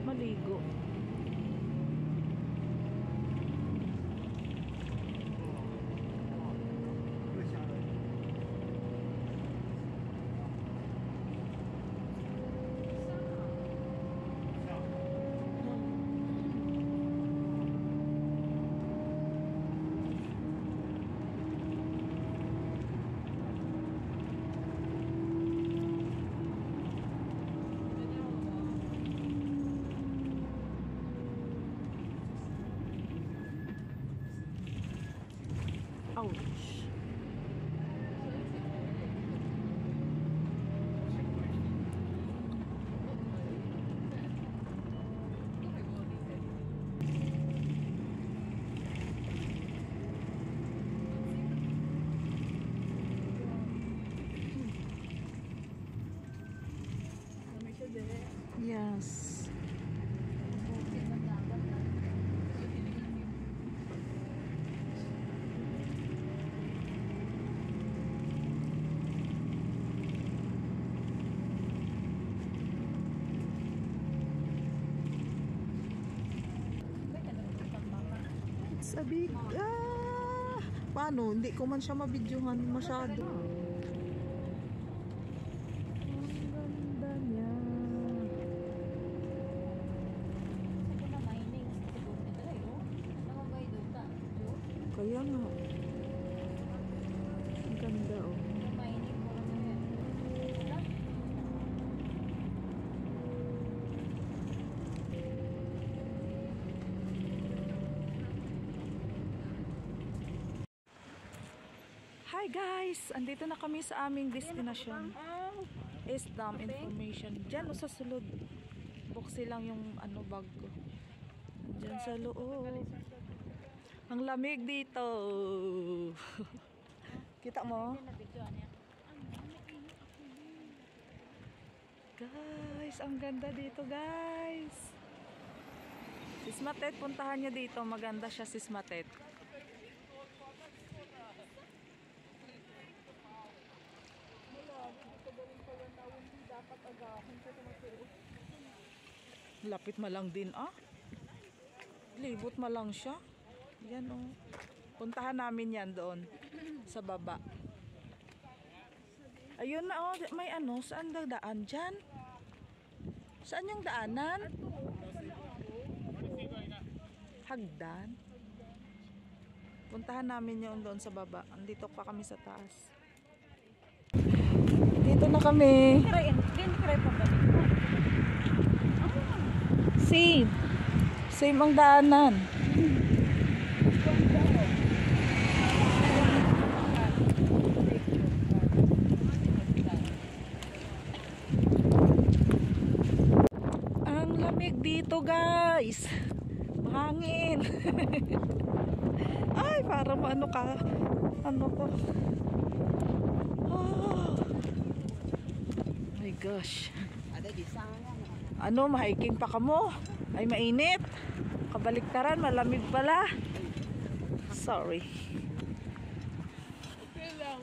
maligo. Ouch. Yes. It's a big... paano? Hindi ko man siya mabidyohan masyado. Ang ganda niya. Kaya nga. Ang ganda oh. Hi guys! Andito na kami sa aming destination. Is Dam Information. Diyan o sa sulod. Buksi lang yung bag ko. Diyan sa loob. Ang lamig dito. Kita mo? Guys, ang ganda dito guys. Sis Matet, puntahan nyo dito. Maganda siya Sis Matet. Lapit malang din libot malang siya. Yan oh. Puntahan namin yan doon sa baba. Ayun na oh, may saan daan dyan? Saan yung daanan? Hagdan. Puntahan namin yun doon sa baba. Andito pa kami sa taas. Dito na kami. Same ang daanan. Ang lamig dito guys. Mahangin. Ay, parang ko. Oh. My gosh. Mahiking pa kamo? Ay, mainit. Kabaliktaran, malamig pala. Sorry. Okay lang.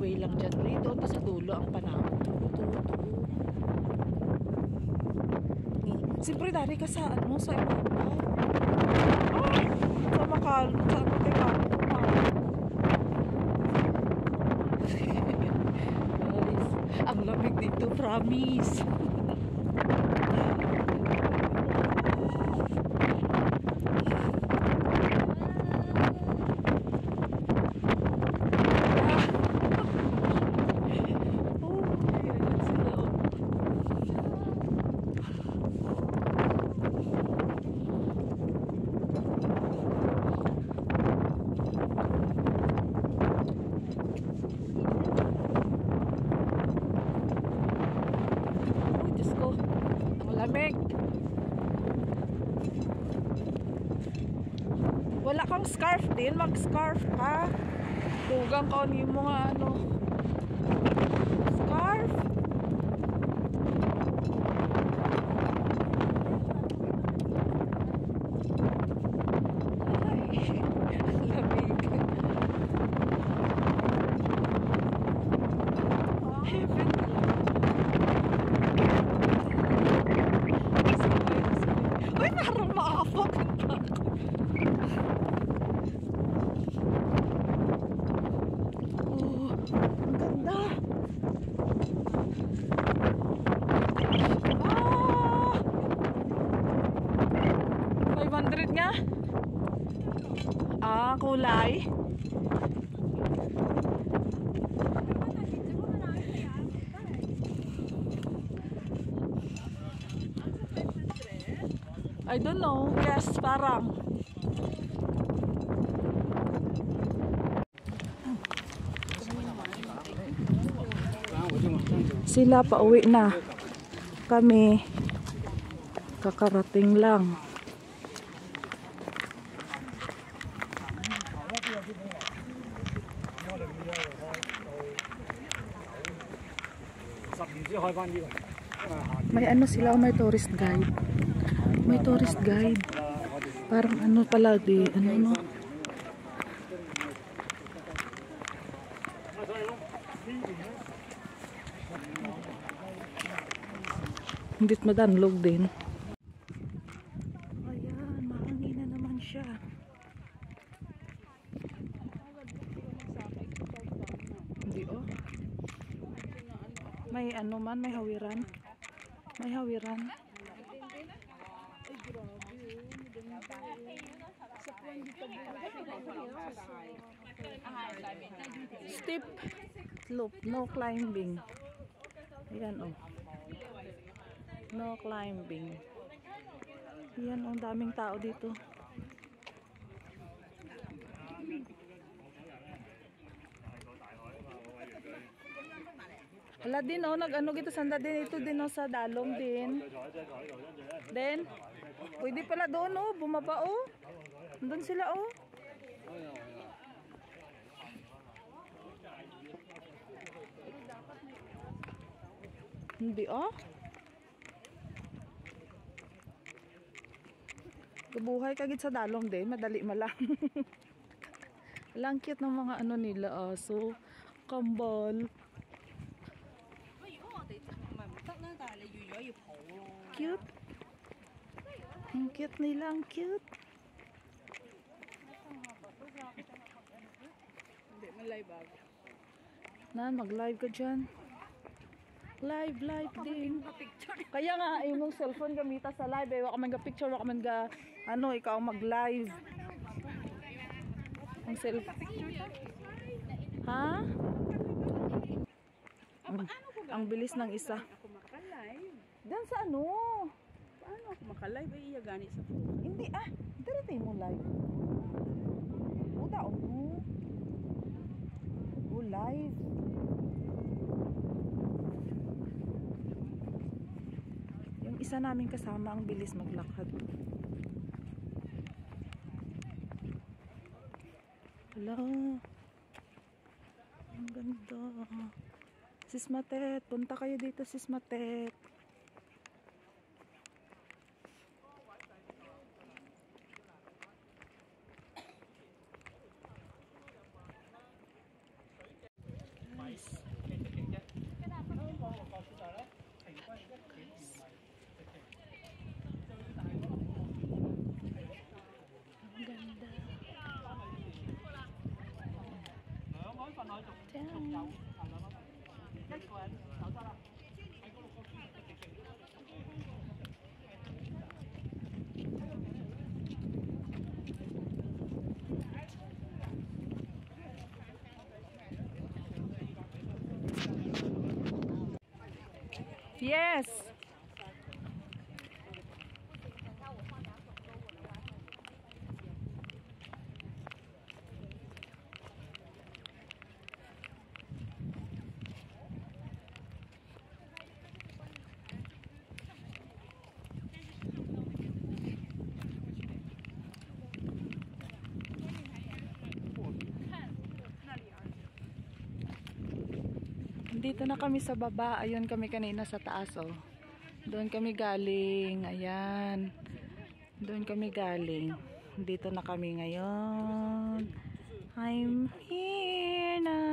Way lang dyan rito sa dulo ang panahon. Siyempre dari ka sa sa ibabaw. Sa makalo sa ang lamig dito, promise. Lamig. Wala kang scarf din, mag-scarf ka. Tugang ka ni mga ano. Scarf. Uy, parang maafak. Oh, ang ganda. Ah! 500 nga? Ah, kulay. I don't know. Yes, parang. Sila pauwi na. Kami kakarating lang. May ano sila, may tourist guide. May tourist guide. Parang ano pala di, ano no? Hindit madanlog din. Ayan, mahangin na naman siya. Hindi oh. May ano man, may hawiran. May hawiran. Steep slope, no climbing. Ayan oh. No climbing. Ayan oh, daming tao dito. Hala din oh, nag-ano gito sanda din ito din oh, sa dalong din. Then, pwede pala doon oh, bumaba oh. Doon sila oh. Hindi oh. Gabuhay kagit sa dalong din, madali malang. Lang cute ng mga ano nila oh, so kambal. Cute. Ang cute nila, ang cute. Na, mag-live ka dyan. Live din. Kaya nga, yung mong cellphone gamita sa live. Eh, waka man ga picture, waka man ga, ano, ikaw ang mag-live. Ang cellphone. Ha? Ang bilis ng isa. Diyan sa ano? Paano ako makalive? Ay, iya gani sa po. Hindi dito mo live. Uda mo. Live. Yung isa namin kasama ang bilis maglakad. Hello. Ang ganda. Sis Matet, punta kayo dito Sis Matet. Yes. Dito na kami sa baba. Ayun kami kanina sa taas, oh. Doon kami galing. Ayan. Doon kami galing. Dito na kami ngayon. I'm here na.